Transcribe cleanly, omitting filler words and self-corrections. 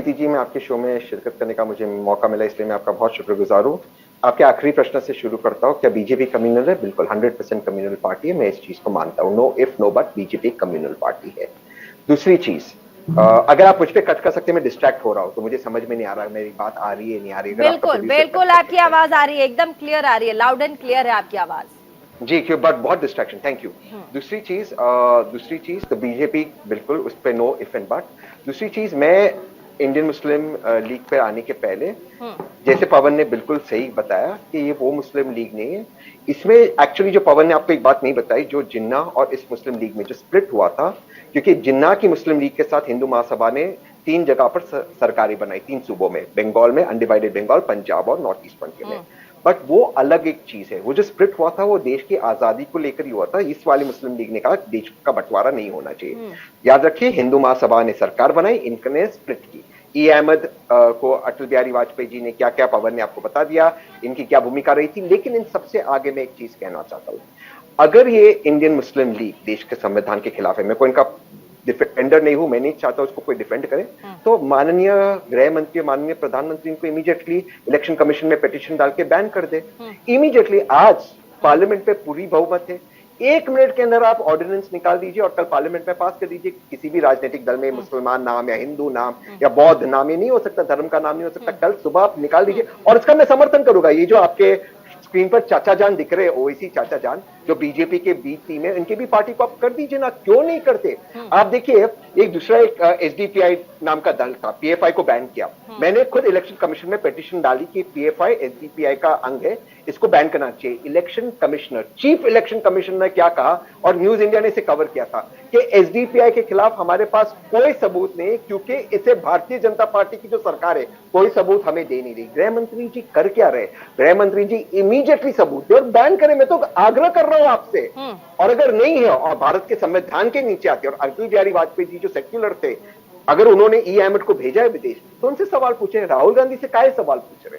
प्रीति जी, मैं आपके शो में शिरकत करने का मुझे मौका मिला, इसलिए मैं आपका बहुत शुक्रगुजार हूँ। आपके आखिरी प्रश्न से शुरू करता हूँ, क्या बीजेपी कम्युनल है? बिल्कुल 100% कम्युनल पार्टी है, मैं इस चीज को मानता हूँ। No if no but, BJP communal party है। दूसरी चीज, अगर आप मुझ पे कट कर सकते हैं, मैं डिस्ट्रैक्ट हो रहा हूँ तो मुझे समझ में नहीं आ रहा मेरी बात आ रही है नहीं आ रही, अगर आपका बिल्कुल प्रोड्यूसर कट बिल्कुल, कर आपकी सकते हैं। आवाज आ रही है, एकदम क्लियर आ रही है, लाउड एंड क्लियर है आपकी आवाज। जी, क्यों बट बहुत डिस्ट्रैक्शन, थैंक यू। दूसरी चीज तो बीजेपी बिल्कुल उस पे नो इफ एंड बट। दूसरी चीज, मैं इंडियन मुस्लिम लीग पे आने के पहले, जैसे पवन ने बिल्कुल सही बताया कि ये वो मुस्लिम लीग नहीं है। इसमें एक्चुअली जो पवन ने आपको एक बात नहीं बताई, जो जिन्ना और इस मुस्लिम लीग में जो स्प्लिट हुआ था, क्योंकि जिन्ना की मुस्लिम लीग के साथ हिंदू महासभा ने 3 जगह पर सरकारें बनाई, 3 सूबों में, बंगाल में अनडिवाइडेड बंगाल, पंजाब और नॉर्थ ईस्ट फ्रंटियर में। बट वो अलग एक चीज है, वो जो स्प्लिट हुआ था वो देश की आजादी को लेकर ही हुआ था। इस वाली मुस्लिम लीग ने कहा देश का बंटवारा नहीं होना चाहिए। याद रखिए, हिंदू महासभा ने सरकार बनाई, इनने स्प्लिट की। ई अहमद को अटल बिहारी वाजपेयी जी ने क्या क्या, पवन ने आपको बता दिया इनकी क्या भूमिका रही थी। लेकिन इन सबसे आगे मैं एक चीज कहना चाहता हूं, अगर ये इंडियन मुस्लिम लीग देश के संविधान के खिलाफ है, मैं कोई इनका डिफेंडर नहीं हूं, मैं नहीं चाहता उसको कोई डिफेंड करे, तो माननीय गृह मंत्री, माननीय प्रधानमंत्री इनको इमीडिएटली इलेक्शन कमीशन में पिटीशन डाल के बैन कर दे। इमीडिएटली आज पार्लियामेंट पे पूरी बहुमत है, 1 मिनट के अंदर आप ऑर्डिनेंस निकाल दीजिए और कल पार्लियामेंट में पास कर दीजिए। किसी भी राजनीतिक दल में मुसलमान नाम या हिंदू नाम या बौद्ध नाम, ये नहीं हो सकता, धर्म का नाम नहीं हो सकता, कल सुबह आप निकाल दीजिए। और इसका मैं समर्थन करूंगा। ये जो आपके स्क्रीन पर चाचा जान दिख रहे हैं, ओवैसी चाचा जान, जो बीजेपी के बी टीम है, इनकी भी पार्टी को आप कर दीजिए ना, क्यों नहीं करते? आप देखिए, एक दूसरा एक एसडीपीआई नाम का दल था, पीएफआई को बैन किया। मैंने खुद इलेक्शन कमीशन में पिटीशन डाली कि पीएफआई एसडीपीआई का अंग है, इसको बैन करना चाहिए। Election commissioner, chief election commissioner ने क्या कहा, और न्यूज इंडिया ने इसे कवर किया था, कि एसडीपीआई के खिलाफ हमारे पास कोई सबूत नहीं, क्योंकि इसे भारतीय जनता पार्टी की जो सरकार है कोई सबूत हमें दे नहीं रही। गृह मंत्री जी कर क्या रहे? गृह मंत्री जी इमीडिएटली सबूत दे और बैन करें। मैं तो आग्रह कर रहा हूं आपसे। और अगर नहीं है और भारत के संविधान के नीचे आते, और अटल बिहारी वाजपेयी जी जो सेक्युलर थे, अगर उन्होंने ई अहमद को भेजा है विदेश, तो उनसे सवाल पूछे। राहुल गांधी से काहे सवाल पूछ रहे हैं?